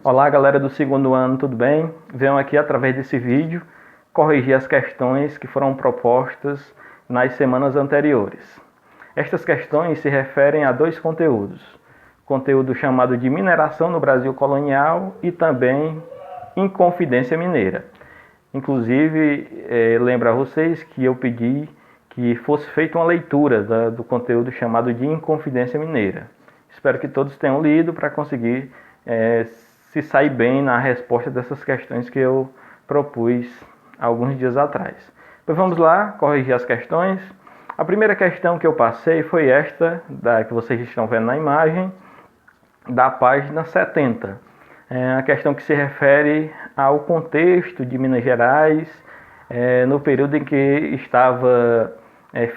Olá galera do segundo ano, tudo bem? Venho aqui através desse vídeo corrigir as questões que foram propostas nas semanas anteriores. Estas questões se referem a dois conteúdos. Conteúdo chamado de mineração no Brasil colonial e também Inconfidência Mineira. Inclusive, lembro a vocês que eu pedi que fosse feita uma leitura do conteúdo chamado de Inconfidência Mineira. Espero que todos tenham lido para conseguir se sair bem na resposta dessas questões que eu propus alguns dias atrás. Pois vamos lá, corrigir as questões. A primeira questão que eu passei foi esta, que vocês estão vendo na imagem, da página 70. A questão que se refere ao contexto de Minas Gerais, no período em que estava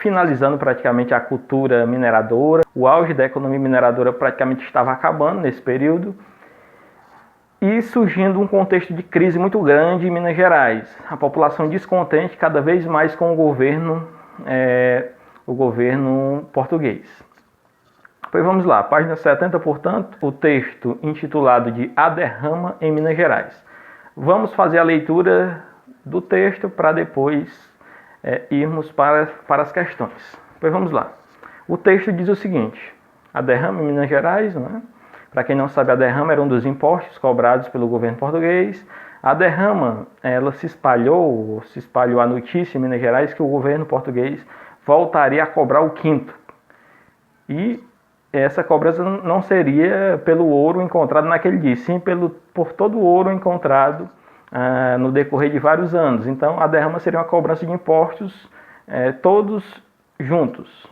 finalizando praticamente a cultura mineradora. O auge da economia mineradora praticamente estava acabando nesse período e surgindo um contexto de crise muito grande em Minas Gerais. A população descontente cada vez mais com o governo português. Pois vamos lá, página 70, portanto, o texto intitulado de A Derrama em Minas Gerais. Vamos fazer a leitura do texto para depois irmos para as questões. Pois vamos lá. O texto diz o seguinte: a derrama em Minas Gerais, né? Para quem não sabe, a derrama era um dos impostos cobrados pelo governo português. A derrama, ela se espalhou a notícia em Minas Gerais que o governo português voltaria a cobrar o quinto. E essa cobrança não seria pelo ouro encontrado naquele dia, sim por todo o ouro encontrado no decorrer de vários anos. Então, a derrama seria uma cobrança de impostos todos juntos.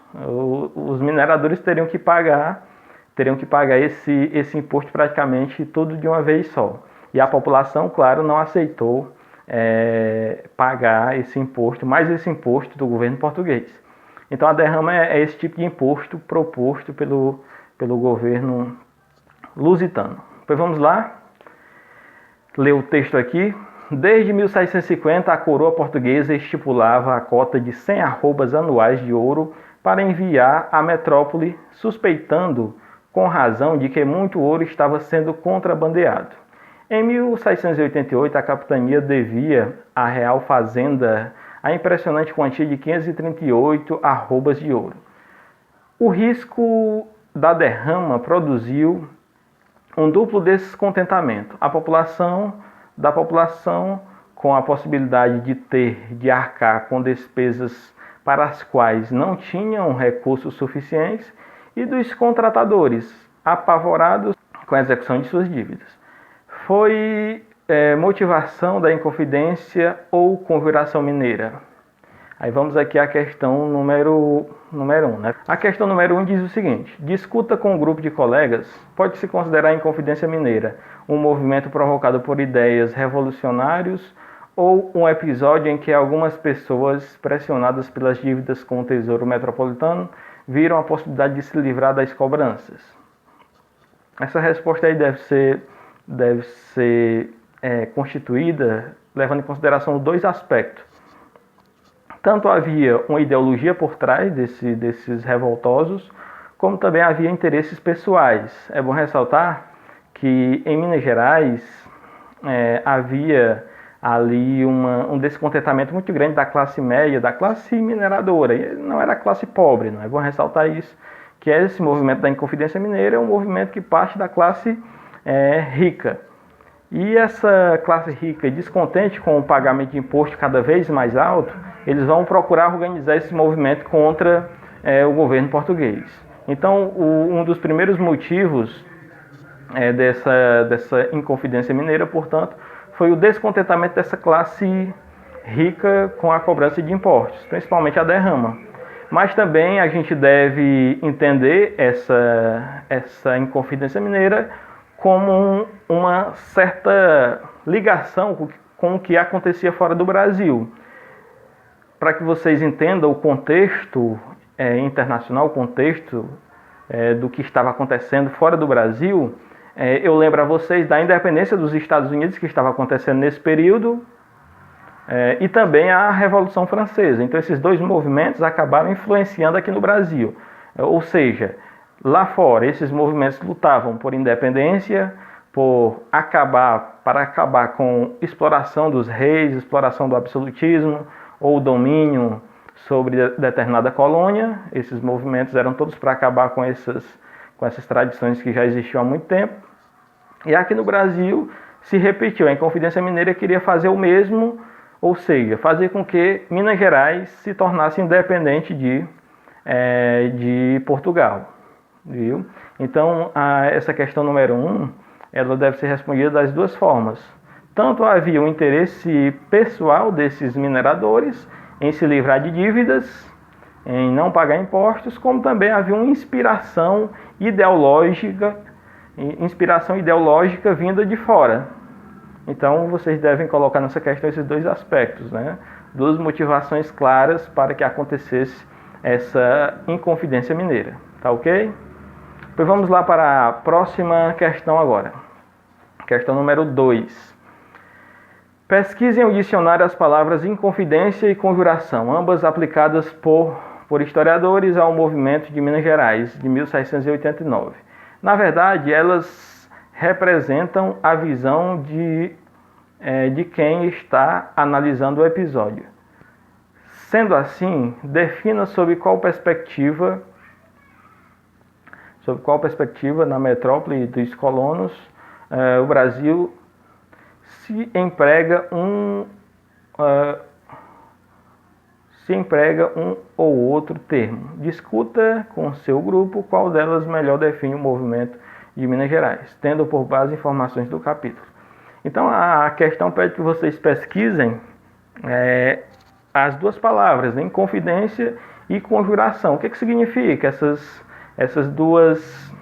Os mineradores teriam que pagar esse imposto praticamente tudo de uma vez só. E a população, claro, não aceitou pagar esse imposto, mais esse imposto do governo português. Então a derrama é esse tipo de imposto proposto pelo governo lusitano. Pois vamos lá, ler o texto aqui. Desde 1650, a coroa portuguesa estipulava a cota de 100 arrobas anuais de ouro para enviar à metrópole, suspeitando com razão de que muito ouro estava sendo contrabandeado. Em 1688, a capitania devia à Real Fazenda a impressionante quantia de 538 arrobas de ouro. O risco da derrama produziu um duplo descontentamento. Da população com a possibilidade de ter de arcar com despesas para as quais não tinham recursos suficientes e dos contratadores apavorados com a execução de suas dívidas. Foi motivação da Inconfidência ou Conjuração Mineira? Aí vamos aqui à questão número 1. Né? A questão número 1 diz o seguinte: discuta com um grupo de colegas, pode-se considerar a Inconfidência Mineira um movimento provocado por ideias revolucionárias ou um episódio em que algumas pessoas, pressionadas pelas dívidas com o Tesouro Metropolitano, viram a possibilidade de se livrar das cobranças? Essa resposta aí deve ser constituída levando em consideração dois aspectos. Tanto havia uma ideologia por trás desses revoltosos, como também havia interesses pessoais. É bom ressaltar que em Minas Gerais havia ali um descontentamento muito grande da classe média, da classe mineradora, e não era a classe pobre. Não é bom ressaltar isso, que esse movimento da Inconfidência Mineira é um movimento que parte da classe rica. E essa classe rica, descontente com o pagamento de imposto cada vez mais alto, eles vão procurar organizar esse movimento contra o governo português. Então, um dos primeiros motivos dessa Inconfidência Mineira, portanto, foi o descontentamento dessa classe rica com a cobrança de impostos, principalmente a derrama. Mas também a gente deve entender essa Inconfidência Mineira como uma certa ligação com o que acontecia fora do Brasil. Para que vocês entendam o contexto internacional, o contexto do que estava acontecendo fora do Brasil, eu lembro a vocês da independência dos Estados Unidos que estava acontecendo nesse período e também a Revolução Francesa. Então esses dois movimentos acabaram influenciando aqui no Brasil. Ou seja, lá fora, esses movimentos lutavam por independência, para acabar com exploração dos reis, exploração do absolutismo ou domínio sobre determinada colônia. Esses movimentos eram todos para acabar com essas tradições que já existiam há muito tempo. E aqui no Brasil se repetiu. A Inconfidência Mineira queria fazer o mesmo, ou seja, fazer com que Minas Gerais se tornasse independente de Portugal. Viu? Então, essa questão número 1, ela deve ser respondida das duas formas. Tanto havia um interesse pessoal desses mineradores em se livrar de dívidas, em não pagar impostos, como também havia uma inspiração ideológica vinda de fora. Então, vocês devem colocar nessa questão esses dois aspectos, né? Duas motivações claras para que acontecesse essa Inconfidência Mineira. Tá ok? Pois vamos lá para a próxima questão agora. Questão número 2. Pesquisem o dicionário as palavras inconfidência e conjuração, ambas aplicadas por historiadores ao movimento de Minas Gerais, de 1689. Na verdade, elas representam a visão de quem está analisando o episódio. Sendo assim, defina sob qual perspectiva na metrópole dos colonos o Brasil se emprega um ou outro termo. Discuta com seu grupo qual delas melhor define o movimento de Minas Gerais, tendo por base informações do capítulo. Então a questão pede que vocês pesquisem as duas palavras, inconfidência e conjuração. O que significa essas duas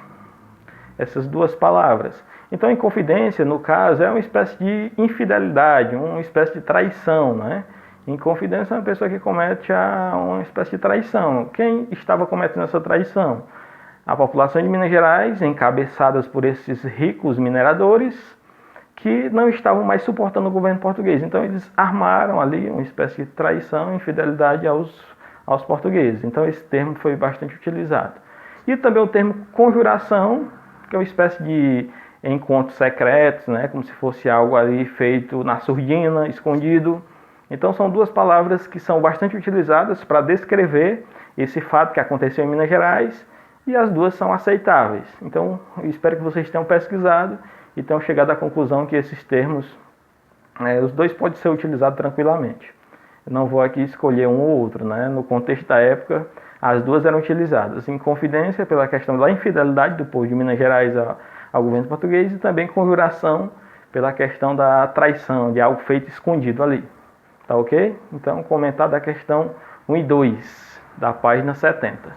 palavras? Então, inconfidência, no caso, é uma espécie de infidelidade, uma espécie de traição, né? Inconfidência é uma pessoa que comete uma espécie de traição. Quem estava cometendo essa traição? A população de Minas Gerais, encabeçadas por esses ricos mineradores, que não estavam mais suportando o governo português. Então, eles armaram ali uma espécie de traição, infidelidade aos portugueses. Então, esse termo foi bastante utilizado. E também o termo conjuração, que é uma espécie de encontros secretos, né? Como se fosse algo ali feito na surdina, escondido. Então são duas palavras que são bastante utilizadas para descrever esse fato que aconteceu em Minas Gerais, e as duas são aceitáveis. Então eu espero que vocês tenham pesquisado e tenham chegado à conclusão que esses termos, os dois podem ser utilizados tranquilamente. Eu não vou aqui escolher um ou outro, né? No contexto da época, as duas eram utilizadas. Inconfidência pela questão da infidelidade do povo de Minas Gerais ao governo português, e também conjuração pela questão da traição, de algo feito escondido ali. Tá ok? Então, comentar da questão 1 e 2, da página 70.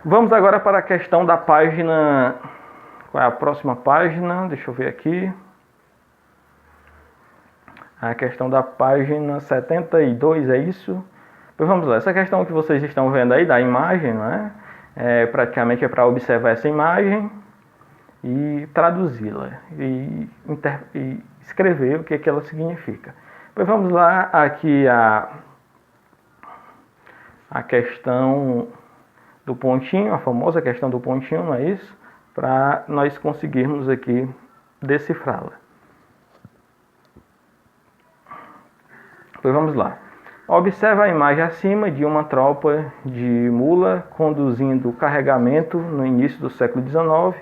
Vamos agora para a questão da página... Qual é a próxima página? Deixa eu ver aqui. A questão da página 72, é isso? Pois vamos lá. Essa questão que vocês estão vendo aí, da imagem, né? Praticamente é para observar essa imagem e traduzi-la e escrever o que ela significa. Pois vamos lá aqui a questão do pontinho, a famosa questão do pontinho, não é isso? Para nós conseguirmos aqui decifrá-la. Pois vamos lá. Observa a imagem acima de uma tropa de mula conduzindo carregamento no início do século XIX,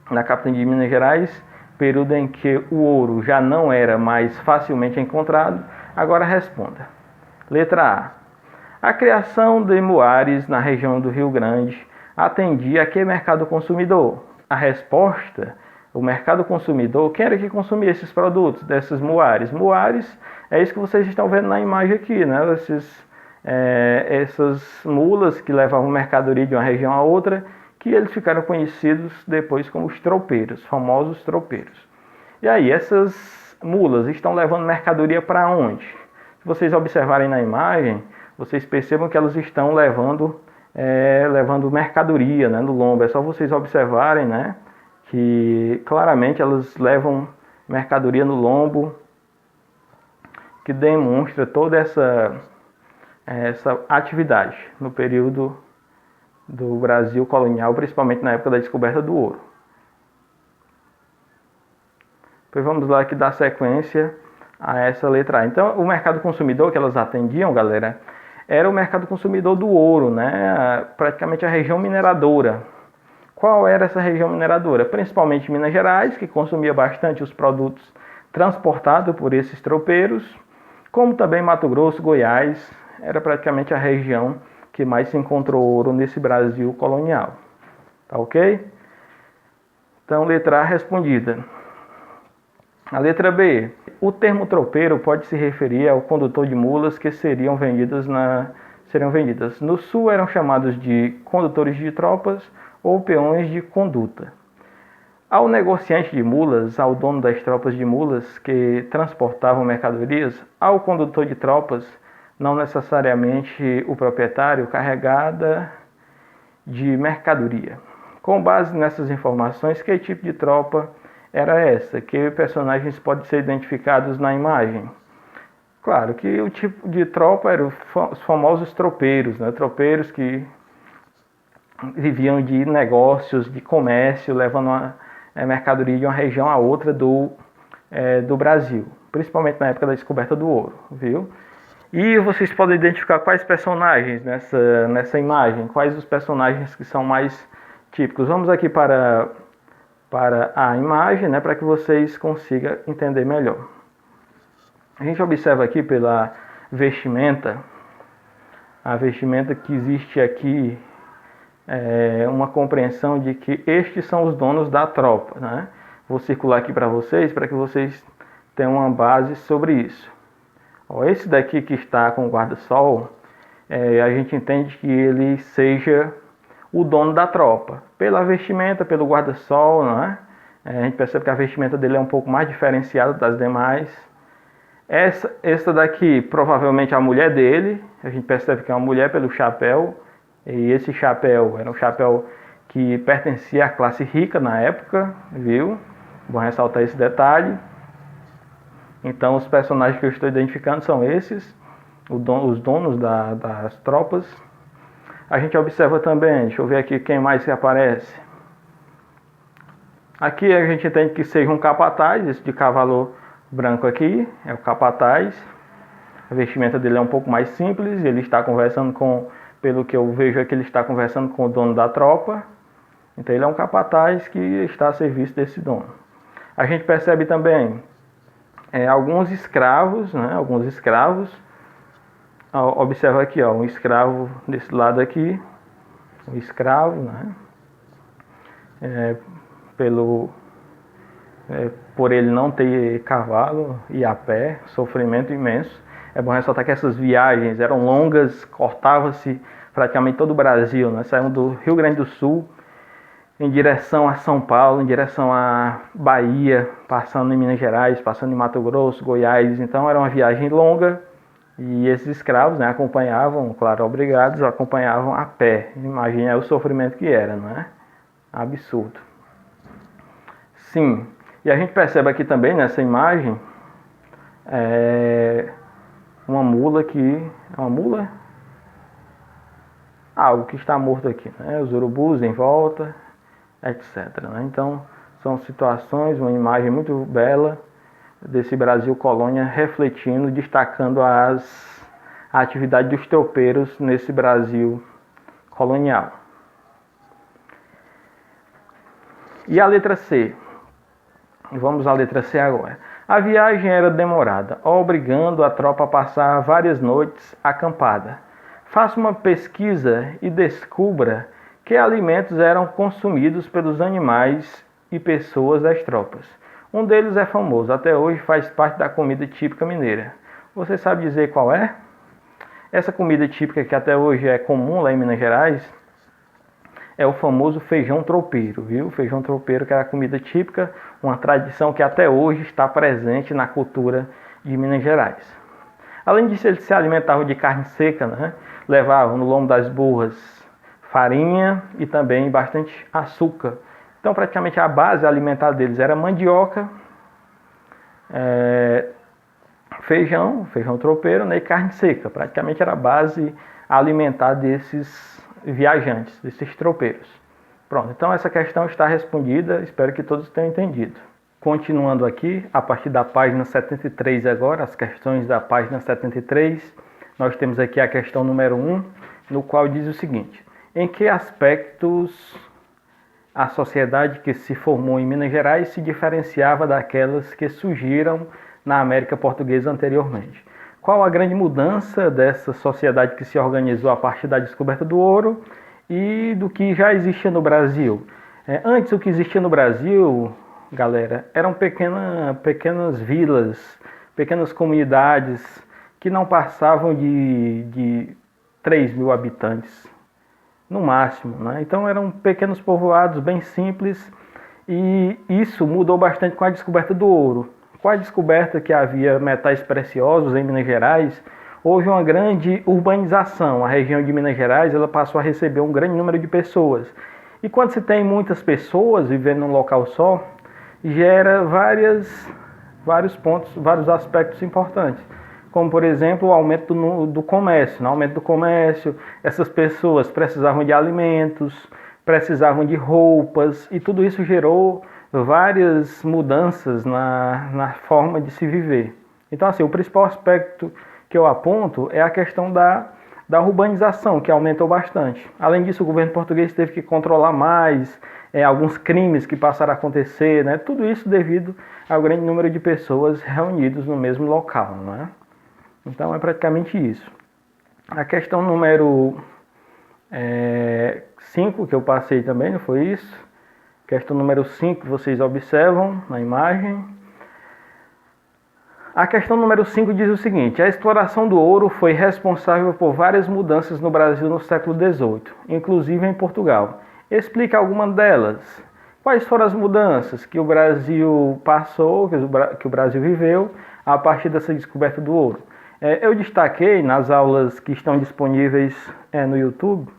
na capital de Minas Gerais, período em que o ouro já não era mais facilmente encontrado. Agora responda. Letra A. A criação de muares na região do Rio Grande atendia a que mercado consumidor? A resposta, o mercado consumidor, quem era que consumia esses produtos, desses muares? Muares é isso que vocês estão vendo na imagem aqui, né? Essas mulas que levavam mercadoria de uma região a outra, que eles ficaram conhecidos depois como os tropeiros, famosos tropeiros. E aí, essas mulas estão levando mercadoria para onde? Se vocês observarem na imagem, vocês percebam que elas estão levando mercadoria, né, no lombo. É só vocês observarem, né, que claramente elas levam mercadoria no lombo, que demonstra toda essa atividade no período do Brasil colonial, principalmente na época da descoberta do ouro. Pois vamos lá aqui dar sequência a essa letra A. Então, o mercado consumidor que elas atendiam, galera, era o mercado consumidor do ouro, né? Praticamente a região mineradora. Qual era essa região mineradora? Principalmente Minas Gerais, que consumia bastante os produtos transportados por esses tropeiros, como também Mato Grosso, Goiás, era praticamente a região que mais se encontrou ouro nesse Brasil colonial. Tá ok? Então, letra A respondida. A letra B. O termo tropeiro pode se referir ao condutor de mulas que seriam vendidas. No sul eram chamados de condutores de tropas ou peões de conduta. Ao negociante de mulas, ao dono das tropas de mulas que transportavam mercadorias, ao condutor de tropas, não necessariamente o proprietário, carregada de mercadoria. Com base nessas informações, que tipo de tropa era essa? Que personagens podem ser identificados na imagem? Claro que o tipo de tropa eram os famosos tropeiros, né? Tropeiros que viviam de negócios, de comércio, levando a mercadoria de uma região a outra do Brasil, principalmente na época da descoberta do ouro, viu? E vocês podem identificar quais personagens nessa imagem, quais os personagens que são mais típicos. Vamos aqui para a imagem, né, para que vocês consigam entender melhor. A gente observa aqui pela vestimenta, a vestimenta que existe aqui, uma compreensão de que estes são os donos da tropa, né? Vou circular aqui para que vocês tenham uma base sobre isso. Ó, esse daqui que está com o guarda-sol, a gente entende que ele seja o dono da tropa. Pela vestimenta, pelo guarda-sol, né? A gente percebe que a vestimenta dele é um pouco mais diferenciada das demais. Essa daqui provavelmente é a mulher dele, a gente percebe que é uma mulher pelo chapéu. E esse chapéu era um chapéu que pertencia à classe rica na época, viu? Vou ressaltar esse detalhe. Então, os personagens que eu estou identificando são esses, os donos das tropas. A gente observa também, deixa eu ver aqui quem mais que aparece. Aqui a gente entende que seja um capataz, esse de cavalo branco aqui, é o capataz. A vestimenta dele é um pouco mais simples, ele está conversando pelo que eu vejo aqui, ele está conversando com o dono da tropa. Então ele é um capataz que está a serviço desse dono. A gente percebe também alguns escravos, né? Alguns escravos. Observa aqui, ó, um escravo desse lado aqui. Um escravo, né? Por ele não ter cavalo e a pé, sofrimento imenso. É bom ressaltar que essas viagens eram longas, cortava-se praticamente todo o Brasil, né? Saíam do Rio Grande do Sul em direção a São Paulo, em direção a Bahia, passando em Minas Gerais, passando em Mato Grosso, Goiás. Então era uma viagem longa e esses escravos, né, acompanhavam, claro, obrigados, acompanhavam a pé. Imagina o sofrimento que era, não é? Absurdo. Sim, e a gente percebe aqui também nessa imagem uma mula que... É uma mula? Algo que está morto aqui, né? Os urubus em volta, etc, né? Então, são situações, uma imagem muito bela desse Brasil colônia refletindo, destacando a atividade dos tropeiros nesse Brasil colonial. E a letra C? Vamos à letra C agora. A viagem era demorada, obrigando a tropa a passar várias noites acampada. Faça uma pesquisa e descubra que alimentos eram consumidos pelos animais e pessoas das tropas. Um deles é famoso, até hoje faz parte da comida típica mineira. Você sabe dizer qual é? Essa comida típica que até hoje é comum lá em Minas Gerais é o famoso feijão tropeiro, viu? Feijão tropeiro, que é a comida típica, uma tradição que até hoje está presente na cultura de Minas Gerais. Além disso, eles se alimentavam de carne seca, né? Levavam no lombo das burras farinha e também bastante açúcar. Então, praticamente a base alimentar deles era mandioca, feijão tropeiro, né? E carne seca. Praticamente era a base alimentar desses viajantes, desses tropeiros. Pronto, então essa questão está respondida, espero que todos tenham entendido. Continuando aqui, a partir da página 73 agora, as questões da página 73, nós temos aqui a questão número 1, no qual diz o seguinte: em que aspectos a sociedade que se formou em Minas Gerais se diferenciava daquelas que surgiram na América Portuguesa anteriormente? Qual a grande mudança dessa sociedade que se organizou a partir da descoberta do ouro e do que já existia no Brasil? Antes, o que existia no Brasil, galera, eram pequenas vilas, pequenas comunidades que não passavam de 3 mil habitantes, no máximo, né? Então eram pequenos povoados bem simples, e isso mudou bastante com a descoberta do ouro. Com a descoberta que havia metais preciosos em Minas Gerais, houve uma grande urbanização. A região de Minas Gerais ela passou a receber um grande número de pessoas. E quando se tem muitas pessoas vivendo num local só, gera vários pontos, vários aspectos importantes. Como, por exemplo, o aumento do comércio. No aumento do comércio, essas pessoas precisavam de alimentos, precisavam de roupas, e tudo isso gerou várias mudanças na forma de se viver. Então, assim, o principal aspecto que eu aponto é a questão da urbanização, que aumentou bastante. Além disso, o governo português teve que controlar mais alguns crimes que passaram a acontecer, né? Tudo isso devido ao grande número de pessoas reunidas no mesmo local, não é? Então é praticamente isso. A questão número 5 que eu passei também, não foi isso? Questão número 5 vocês observam na imagem. A questão número 5 diz o seguinte: a exploração do ouro foi responsável por várias mudanças no Brasil no século XVIII, inclusive em Portugal. Explica alguma delas. Quais foram as mudanças que o Brasil passou, que o Brasil viveu a partir dessa descoberta do ouro? Eu destaquei nas aulas que estão disponíveis no YouTube,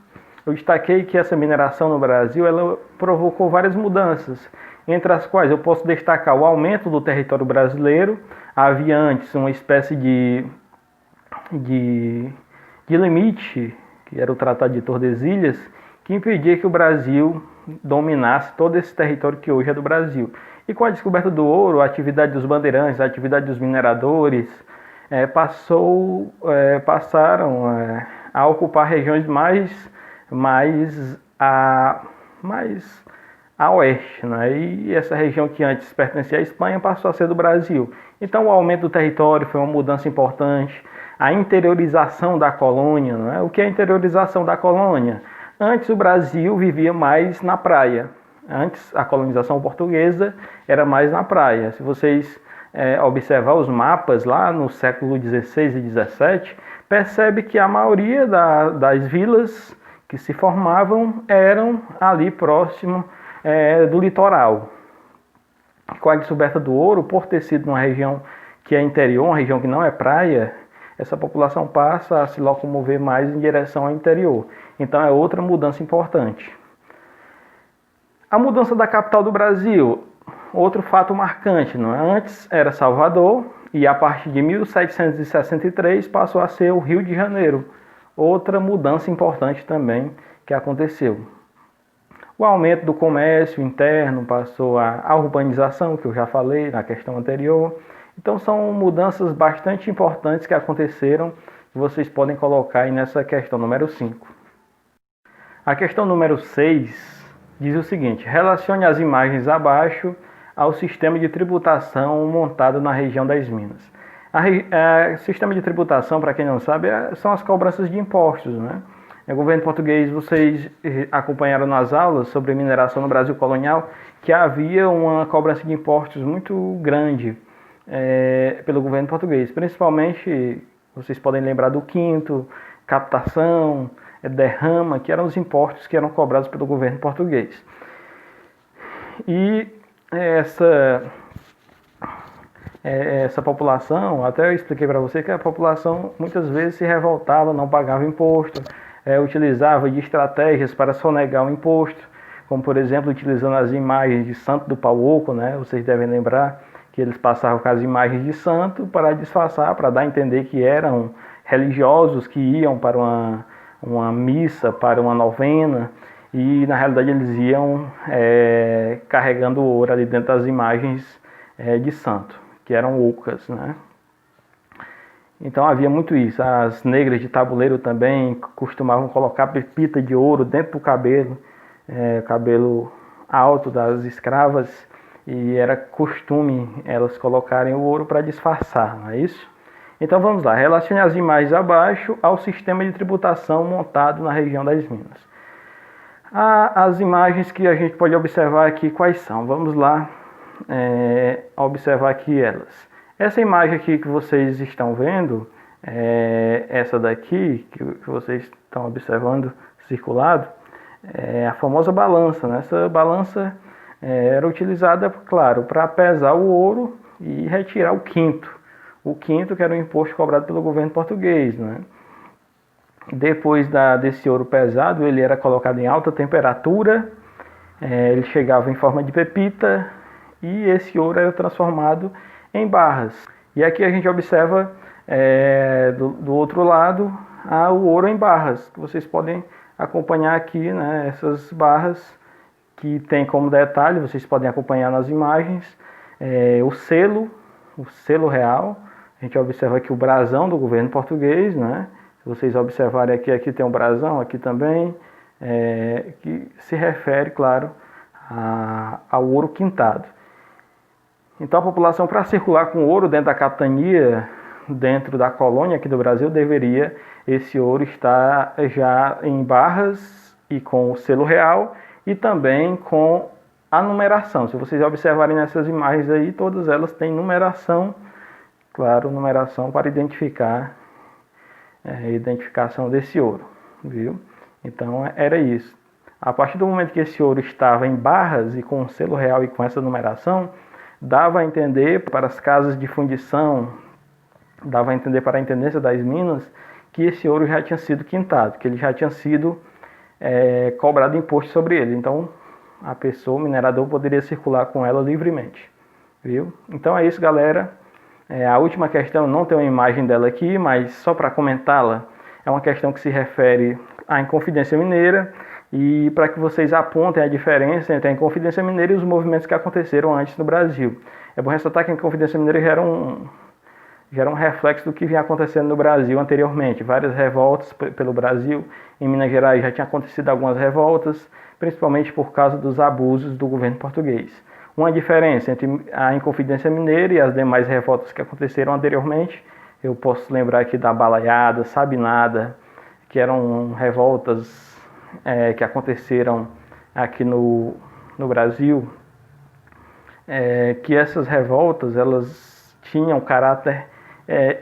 eu destaquei que essa mineração no Brasil ela provocou várias mudanças, entre as quais eu posso destacar o aumento do território brasileiro. Havia antes uma espécie de limite, que era o Tratado de Tordesilhas, que impedia que o Brasil dominasse todo esse território que hoje é do Brasil. E com a descoberta do ouro, a atividade dos bandeirantes, a atividade dos mineradores, passaram a ocupar regiões mais a oeste, né? E essa região que antes pertencia à Espanha passou a ser do Brasil. Então o aumento do território foi uma mudança importante. A interiorização da colônia, né? O que é a interiorização da colônia? Antes o Brasil vivia mais na praia. Antes a colonização portuguesa era mais na praia. Se vocês observar os mapas lá no século XVI e XVII, percebe que a maioria das vilas que se formavam eram ali próximo do litoral. Com a descoberta do ouro, por ter sido uma região que é interior, uma região que não é praia, essa população passa a se locomover mais em direção ao interior. Então é outra mudança importante. A mudança da capital do Brasil, outro fato marcante, não é? Antes era Salvador e a partir de 1763 passou a ser o Rio de Janeiro. Outra mudança importante também que aconteceu. O aumento do comércio interno passou a urbanização, que eu já falei na questão anterior. Então são mudanças bastante importantes que aconteceram, que vocês podem colocar aí nessa questão número 5. A questão número 6 diz o seguinte: relacione as imagens abaixo ao sistema de tributação montado na região das Minas. O sistema de tributação, para quem não sabe, são as cobranças de impostos, né? O governo português, vocês acompanharam nas aulas sobre mineração no Brasil colonial, que havia uma cobrança de impostos muito grande pelo governo português. Principalmente, vocês podem lembrar do quinto, captação, derrama, que eram os impostos que eram cobrados pelo governo português. E essa população, até eu expliquei para você que a população muitas vezes se revoltava, não pagava imposto, utilizava de estratégias para sonegar o imposto, como por exemplo utilizando as imagens de Santo do Pau Oco, né? Vocês devem lembrar que eles passavam com as imagens de santo para disfarçar, para dar a entender que eram religiosos que iam para uma missa, para uma novena, e na realidade eles iam carregando ouro ali dentro das imagens de santo, que eram ocas, né? Então havia muito isso. As negras de tabuleiro também costumavam colocar pepita de ouro dentro do cabelo alto das escravas, e era costume elas colocarem o ouro para disfarçar, não é isso? Então vamos lá, relacione as imagens abaixo ao sistema de tributação montado na região das Minas. As imagens que a gente pode observar aqui, quais são? Vamos lá observar aqui elas. Essa imagem aqui que vocês estão vendo, essa daqui que vocês estão observando circulado, é a famosa balança, né? Essa balança era utilizada, claro, para pesar o ouro e retirar o quinto. O quinto, que era o imposto cobrado pelo governo português, né? Depois desse ouro pesado, ele era colocado em alta temperatura, ele chegava em forma de pepita e esse ouro era transformado em barras. E aqui a gente observa do outro lado o ouro em barras, que vocês podem acompanhar aqui, né? Essas barras que tem como detalhe, vocês podem acompanhar nas imagens, o selo real. A gente observa aqui o brasão do governo português, né? Se vocês observarem aqui tem um brasão, aqui também, que se refere, claro, ao ouro quintado. Então a população, para circular com ouro dentro da capitania, dentro da colônia aqui do Brasil, deveria esse ouro estar já em barras e com o selo real e também com a numeração. Se vocês observarem nessas imagens aí, todas elas têm numeração, claro, numeração para identificar a identificação desse ouro, viu? Então era isso. A partir do momento que esse ouro estava em barras e com o selo real e com essa numeração, dava a entender para as casas de fundição, dava a entender para a intendência das minas, que esse ouro já tinha sido quintado, que ele já tinha sido cobrado imposto sobre ele. Então a pessoa, o minerador, poderia circular com ela livremente, viu? Então é isso, galera. A última questão, não tem uma imagem dela aqui, mas só para comentá-la, é uma questão que se refere à Inconfidência Mineira, e para que vocês apontem a diferença entre a Inconfidência Mineira e os movimentos que aconteceram antes no Brasil. É bom ressaltar que a Inconfidência Mineira já era um reflexo do que vinha acontecendo no Brasil anteriormente. Várias revoltas pelo Brasil. Em Minas Gerais já tinha acontecido algumas revoltas, principalmente por causa dos abusos do governo português. Uma diferença entre a Inconfidência Mineira e as demais revoltas que aconteceram anteriormente, eu posso lembrar aqui da Balaiada, Sabinada, que eram revoltas que aconteceram aqui no Brasil, que essas revoltas elas tinham caráter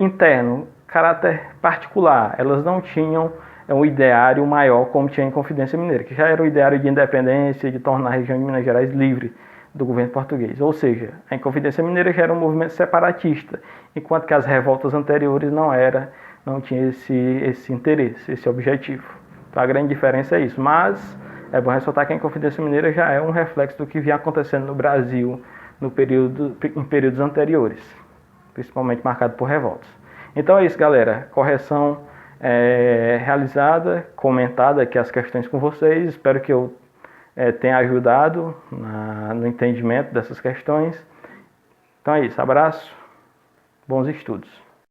interno, caráter particular. Elas não tinham um ideário maior como tinha a Inconfidência Mineira, que já era o ideário de independência, de tornar a região de Minas Gerais livre do governo português. Ou seja, a Inconfidência Mineira já era um movimento separatista, enquanto que as revoltas anteriores não tinham esse interesse, esse objetivo. Então a grande diferença é isso. Mas é bom ressaltar que a Inconfidência Mineira já é um reflexo do que vinha acontecendo no Brasil em períodos anteriores, principalmente marcado por revoltas. Então é isso, galera. Correção realizada, comentada aqui as questões com vocês. Espero que eu tenha ajudado no entendimento dessas questões. Então é isso. Abraço. Bons estudos.